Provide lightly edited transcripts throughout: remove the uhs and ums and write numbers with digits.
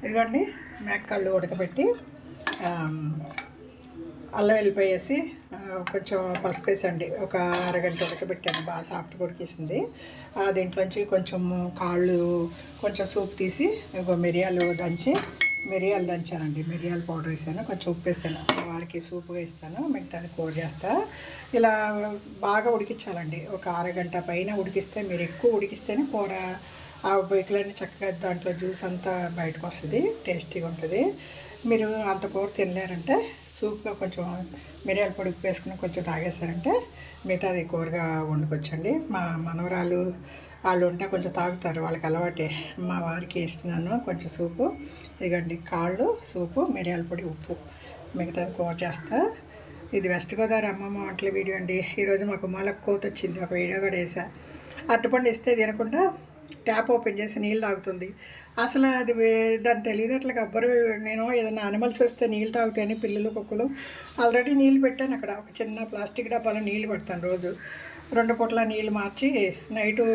ఇదిగోండి మేకకాళ్ళు ఉడకబెట్టి అల్లం వెల్లిపాయ వేసి కొంచెం పసుపు వేసండి ఒక అరగంట ఉడకబెట్టాను. బాగా సాఫ్ట్గా ఉడికేసింది. దీంట్లోంచి కొంచెం కాళ్ళు కొంచెం సూప్ తీసి మిరియాలు దంచానండి. మిరియాల పౌడర్ వేసాను, కొంచెం ఉప్పు వేసాను. వారికి సూప్గా ఇస్తాను, మిగతాది కూర చేస్తా. ఇలా బాగా ఉడికించాలండి. ఒక అరగంట పైన ఉడికిస్తే, మీరు ఎక్కువ ఉడికిస్తేనే కూర ఆ బొయ్యలన్నీ చక్కగా దాంట్లో జ్యూస్ అంతా బయటకు వస్తుంది, టేస్టీగా ఉంటుంది. మీరు అంత కూర తినలేరంటే సూప్గా కొంచెం మిరియాల పొడి వేసుకుని కొంచెం తాగేశారంటే మిగతాది కూరగా వండుకొచ్చండి. మా మనవరాలు వాళ్ళు ఉంటే కొంచెం తాగుతారు, వాళ్ళకి అలవాటే. మా వారికి ఇస్తున్నాను కొంచెం సూపు. ఇదిగండి కాళ్ళు సూపు, మిరియాల పొడి, ఉప్పు, మిగతాది కూర చేస్తా. ఇది వెస్ట్ గోదావరి అమ్మమ్మ వంటల వీడియో అండి. ఈరోజు మాకు మొలకు కోత వచ్చింది, ఒక వీడియో కూడా వేసా. అరటిపండు ఇస్తే తినకుండా ట్యాప్ ఓపెన్ చేసి నీళ్ళు తాగుతుంది. అసలు అది దాన్ని తెలియదట్లకి ఎవ్వరు, నేను ఏదైనా యానిమల్స్ వస్తే నీళ్ళు తాగుతాయని పిల్లలు కుక్కలు ఆల్రెడీ నీళ్ళు పెట్టాను అక్కడ. ఒక చిన్న ప్లాస్టిక్ డబ్బాలో నీళ్ళు పెడతాను రోజు. 2 పూట్ల నీళ్ళు మార్చి నైటు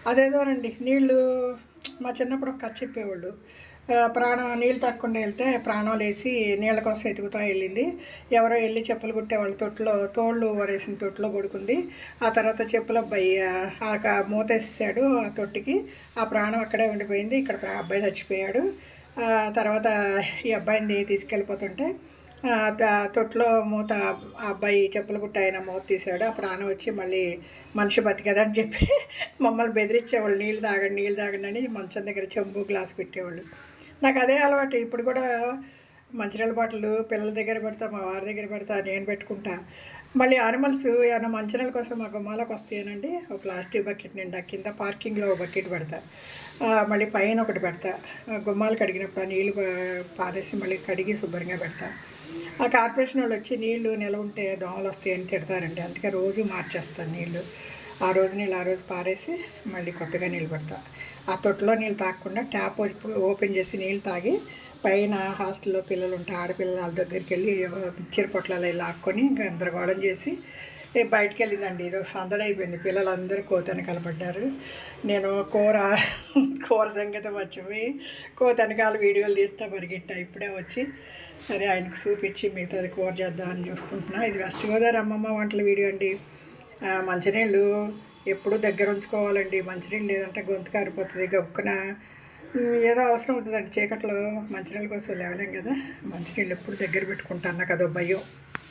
అదేదోనండి నీళ్ళు. మా చిన్నప్పుడు ఒక కథ చెప్పేవాళ్ళు, ప్రాణం నీళ్ళు తాగకుండా వెళ్తే ప్రాణాలు వేసి నీళ్ళ కోసం ఎతుకుతా వెళ్ళింది. ఎవరో వెళ్ళి చెప్పులు కుట్టేవాళ్ళు తోళ్ళు వరేసిన తొట్టులో పడుకుంది. ఆ తర్వాత చెప్పుల అబ్బాయి మూతేసాడు ఆ తొట్టికి, ఆ ప్రాణం అక్కడే ఉండిపోయింది. ఇక్కడ అబ్బాయి చచ్చిపోయాడు. తర్వాత ఈ అబ్బాయిని తీసుకెళ్ళిపోతుంటే తొట్టులో మూత, ఆ అబ్బాయి చెప్పులు కుట్ట ఆయన మూత తీసాడు. ఆ ప్రాణం వచ్చి మళ్ళీ మనిషి బతికేదని చెప్పి మమ్మల్ని బెదిరించేవాళ్ళు, నీళ్ళు తాగండి అని మంచం దగ్గర చెంబు గ్లాస్ పెట్టేవాళ్ళు. నాకు అదే అలవాటు. ఇప్పుడు కూడా మంచినీళ్ళ బాటిల్ పిల్లల దగ్గర పెడతా, మా వారి దగ్గర పెడతా, నేను పెట్టుకుంటా. మళ్ళీ యానిమల్స్ ఏమైనా మంచినీళ్ళ కోసం మా గుమ్మాలకు వస్తాయనండి, ఒక ప్లాస్టిక్ బకెట్ నిండా కింద పార్కింగ్లో బకెట్ పెడతా, మళ్ళీ పైన ఒకటి పెడతా. గుమ్మాలు కడిగినప్పుడు ఆ నీళ్ళు పారేసి మళ్ళీ కడిగి శుభ్రంగా పెడతా. ఆ కార్పొరేషన్ వాళ్ళు వచ్చి నీళ్ళు నిలవ ఉంటే దోమలు వస్తాయని తిడతారండి, అందుకే రోజు మార్చేస్తాను నీళ్ళు. ఆ రోజు నీళ్ళు ఆ రోజు పారేసి మళ్ళీ కొత్తగా నీళ్ళు పెడతా. ఆ తొట్టులో నీళ్ళు తాగకుండా ట్యాప్ ఓపెన్ చేసి నీళ్ళు తాగి పైన హాస్టల్లో పిల్లలు ఉంటే ఆడపిల్లల వాళ్ళ దగ్గరికి వెళ్ళి చిరుపొట్లలో లాక్కొని గందరగోళం చేసి బయటికి వెళ్ళిందండి. ఇది సందడి అయిపోయింది. పిల్లలందరూ కోతని కలపడ్డారు. నేను కూర సంగతి మర్చిపోయి కోతనకాల వీడియోలు తీస్తా పరిగెట్టా. ఇప్పుడే వచ్చి సరే ఆయనకు చూపించి మిగతాది కూర చేద్దామని చూసుకుంటున్నా. ఇది వెస్ట్ గోదావరి అమ్మమ్మ వంటల వీడియో అండి. మంచినీళ్ళు ఎప్పుడూ దగ్గర ఉంచుకోవాలండి. మంచినీళ్ళు లేదంటే గొంతు కారిపోతుంది. గొక్కున ఏదో అవసరం అవుతుందండి, చీకట్లో మంచినీళ్ళ కోసం లేవలేం కదా. మంచినీళ్ళు ఎప్పుడు దగ్గర పెట్టుకుంటాను, నాకు అదో భయం.